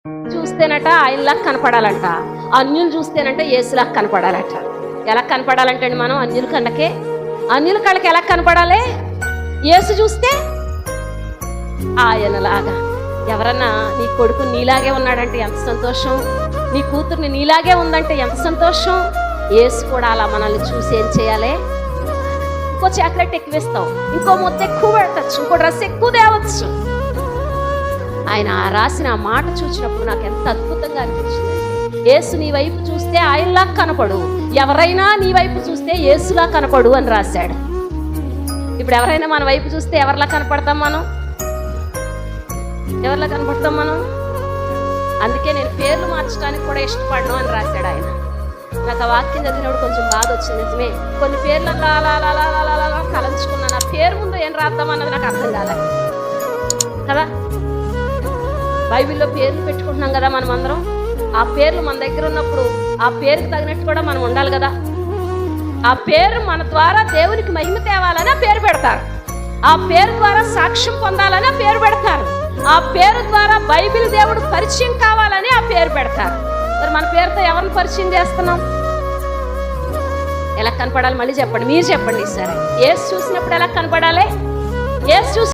చూస్తేనట ఆయనలా కనపడాలంట, అన్యులు చూస్తేనంట యేసులా కనపడాలట. ఎలా కనపడాలంటే అండి, మనం అన్యుల కళ్ళకి ఎలా కనపడాలి? యేసు చూస్తే ఆయనలాగా. ఎవరన్నా నీ కొడుకు నీలాగే ఉన్నాడంటే ఎంత సంతోషం, నీ కూతుర్ని నీలాగే ఉందంటే ఎంత సంతోషం. యేసు కూడా అలా మనల్ని చూసి ఏం చేయాలి? ఇంకో చాక్లెట్ ఎక్కువేస్తాం, ఇంకో ముద్ద ఎక్కువ పెడతచ్చు, ఇంకో డ్రెస్ ఎక్కువ తేవచ్చు. ఆయన రాసిన ఆ మాట చూసినప్పుడు నాకు ఎంత అద్భుతంగా అనిపించింది. యేసు నీ వైపు చూస్తే ఆయనలా కనపడు, ఎవరైనా నీ వైపు చూస్తే యేసులా కనపడు అని రాశాడు. ఇప్పుడు ఎవరైనా మన వైపు చూస్తే ఎవరిలా కనపడతాం మనం? ఎవరిలా కనపడతాం మనం? అందుకే నేను పేర్లు మార్చడానికి కూడా ఇష్టపడను అని రాశాడు ఆయన. నాకు ఆ వాక్యం చదివినప్పుడు కొంచెం బాధ వచ్చింది. నిజమే, కొన్ని పేర్లు అలా కలంచుకున్నాను. ఆ పేరు ముందు ఏం రాద్దాం అన్నది నాకు అర్థం కాలే కదా. బైబిల్లో పేర్లు పెట్టుకుంటున్నాం కదా మనం అందరం. ఆ పేర్లు మన దగ్గర ఉన్నప్పుడు ఆ పేరుకి తగినట్టు కూడా మనం ఉండాలి కదా. ఆ పేరు మన ద్వారా దేవునికి మహిమ తేవాలని ఆ పేరు పెడతారు. ఆ పేరు ద్వారా సాక్ష్యం పొందాలని ఆ పేరు పెడతారు. ఆ పేరు ద్వారా బైబిల్ దేవుడు పరిచయం కావాలని ఆ పేరు పెడతారు. మరి మన పేరుతో ఎవరిని పరిచయం చేస్తున్నాం? ఎలా కనపడాలి? మళ్ళీ చెప్పండి, మీరు చెప్పండి. సరే, యేసు చూసినప్పుడు ఎలా కనపడాలి? యేసు